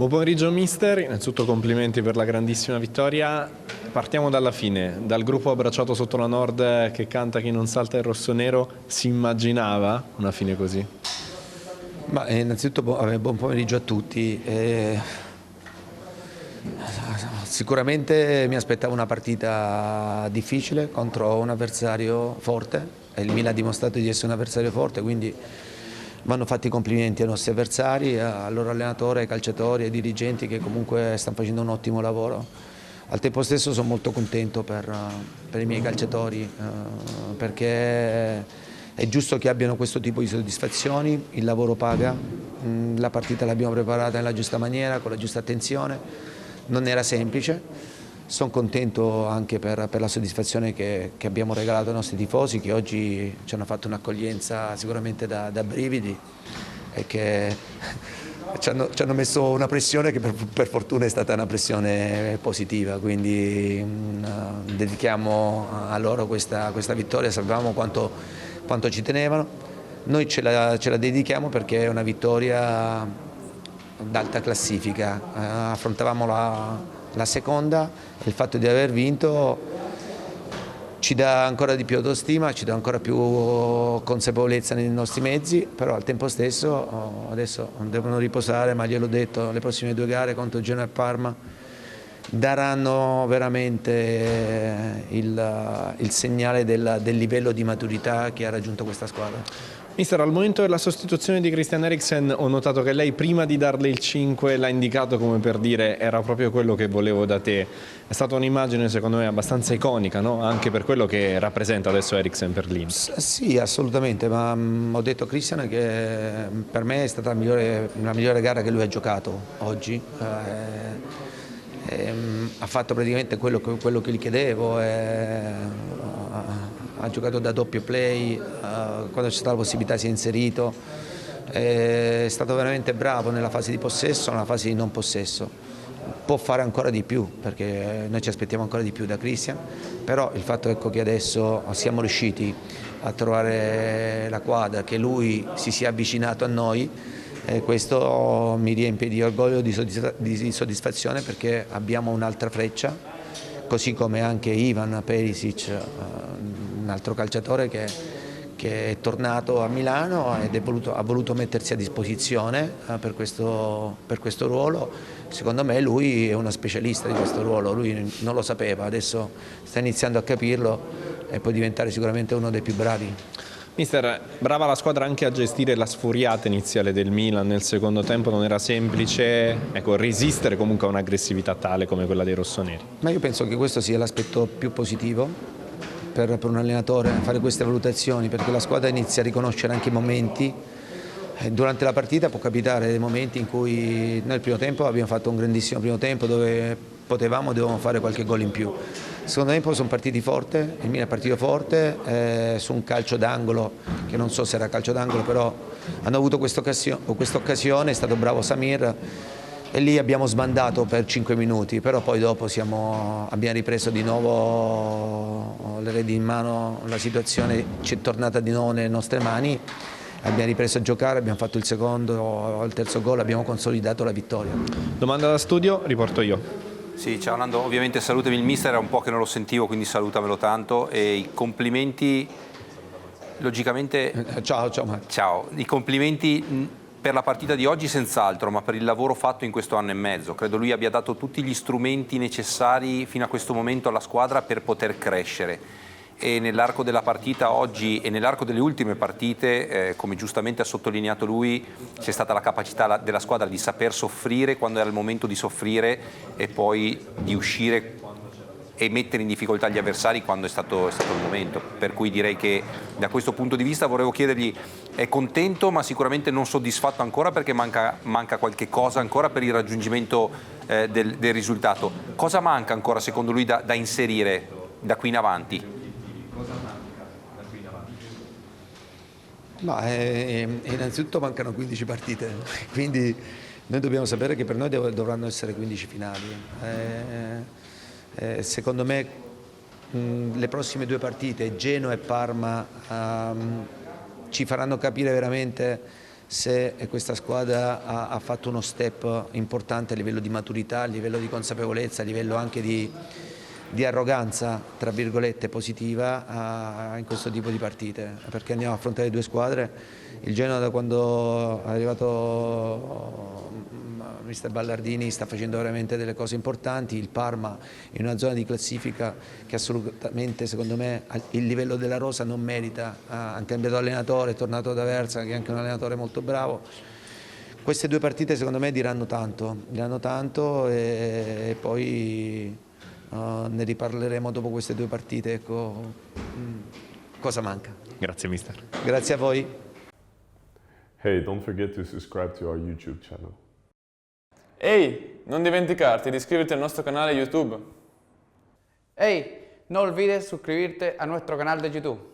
Buon pomeriggio mister, innanzitutto complimenti per la grandissima vittoria. Partiamo dalla fine, dal gruppo abbracciato sotto la Nord che canta Chi non salta il rossonero. Si immaginava una fine così? Ma innanzitutto buon pomeriggio a tutti. Sicuramente mi aspettavo una partita difficile contro un avversario forte e il Milan ha dimostrato di essere un avversario forte, quindi vanno fatti i complimenti ai nostri avversari, al loro allenatore, ai calciatori, ai dirigenti che comunque stanno facendo un ottimo lavoro. Al tempo stesso sono molto contento per i miei calciatori perché è giusto che abbiano questo tipo di soddisfazioni, il lavoro paga, la partita l'abbiamo preparata nella giusta maniera, con la giusta attenzione, non era semplice. Sono contento anche per la soddisfazione che abbiamo regalato ai nostri tifosi, che oggi ci hanno fatto un'accoglienza sicuramente da brividi e che ci hanno messo una pressione che per fortuna è stata una pressione positiva, quindi dedichiamo a loro questa vittoria, sapevamo quanto ci tenevano, noi ce la dedichiamo perché è una vittoria d'alta classifica, affrontavamo la seconda e il fatto di aver vinto ci dà ancora di più autostima, ci dà ancora più consapevolezza nei nostri mezzi, però al tempo stesso adesso devono riposare, ma gliel'ho detto, le prossime due gare contro Genoa e Parma daranno veramente il segnale del livello di maturità che ha raggiunto questa squadra. Mister, al momento della sostituzione di Christian Eriksen ho notato che lei prima di darle il 5 l'ha indicato come per dire era proprio quello che volevo da te. È stata un'immagine secondo me abbastanza iconica, no? Anche per quello che rappresenta adesso Eriksen per l'Inter. Sì, assolutamente, ma ho detto a Christian che per me è stata la migliore gara che lui ha giocato oggi. Ha fatto praticamente quello che gli chiedevo, ha giocato da doppio play, quando c'è stata la possibilità si è inserito, è stato veramente bravo nella fase di possesso, nella fase di non possesso. Può fare ancora di più perché noi ci aspettiamo ancora di più da Christian, però il fatto che adesso siamo riusciti a trovare la quadra, che lui si sia avvicinato a noi, questo mi riempie di orgoglio, di soddisfazione perché abbiamo un'altra freccia, così come anche Ivan Perisic, un altro calciatore che è tornato a Milano ed ha voluto mettersi a disposizione per questo ruolo. Secondo me lui è uno specialista di questo ruolo, lui non lo sapeva, adesso sta iniziando a capirlo e può diventare sicuramente uno dei più bravi. Mister, brava la squadra anche a gestire la sfuriata iniziale del Milan, nel secondo tempo non era semplice, ecco, resistere comunque a un'aggressività tale come quella dei rossoneri. Ma io penso che questo sia l'aspetto più positivo per un allenatore, fare queste valutazioni, perché la squadra inizia a riconoscere anche i momenti. Durante la partita può capitare dei momenti in cui noi il primo tempo abbiamo fatto un grandissimo primo tempo dove dovevamo fare qualche gol in più. Il secondo tempo sono partiti forte, il Milan è partito forte su un calcio d'angolo, che non so se era calcio d'angolo, però hanno avuto questa occasione, è stato bravo Samir e lì abbiamo sbandato per 5 minuti, però poi dopo abbiamo ripreso di nuovo le redini in mano, la situazione ci è tornata di nuovo nelle nostre mani, abbiamo ripreso a giocare, abbiamo fatto il secondo, il terzo gol, abbiamo consolidato la vittoria. Domanda da studio, riporto io. Sì, ciao Nando, ovviamente salutami il mister, era un po' che non lo sentivo, quindi salutamelo tanto e i complimenti, logicamente... Ciao Mario. Ciao, i complimenti per la partita di oggi senz'altro, ma per il lavoro fatto in questo anno e mezzo. Credo lui abbia dato tutti gli strumenti necessari fino a questo momento alla squadra per poter crescere. E nell'arco della partita oggi e nell'arco delle ultime partite, come giustamente ha sottolineato lui, c'è stata la capacità della squadra di saper soffrire quando era il momento di soffrire e poi di uscire e mettere in difficoltà gli avversari quando è stato il momento. Per cui direi che da questo punto di vista volevo chiedergli, è contento ma sicuramente non soddisfatto ancora perché manca qualche cosa ancora per il raggiungimento del risultato. Cosa manca ancora secondo lui da inserire da qui in avanti? No, innanzitutto mancano 15 partite, quindi noi dobbiamo sapere che per noi dovranno essere 15 finali. Secondo me le prossime due partite, Genoa e Parma, ci faranno capire veramente se questa squadra ha fatto uno step importante a livello di maturità, a livello di consapevolezza, a livello anche di arroganza, tra virgolette, positiva in questo tipo di partite, perché andiamo a affrontare due squadre. Il Genoa, da quando è arrivato mister Ballardini, sta facendo veramente delle cose importanti. Il Parma in una zona di classifica che assolutamente, secondo me, il livello della rosa non merita. Ha cambiato allenatore, è tornato da Versa, che è anche un allenatore molto bravo. Queste due partite secondo me diranno tanto e poi ne riparleremo dopo queste due partite. Ecco, cosa manca. Grazie mister. Grazie a voi. Hey, don't forget to subscribe to our YouTube channel. Ehi, non dimenticarti di iscriverti al nostro canale YouTube. Hey, no olvides suscribirte a nuestro canal de YouTube.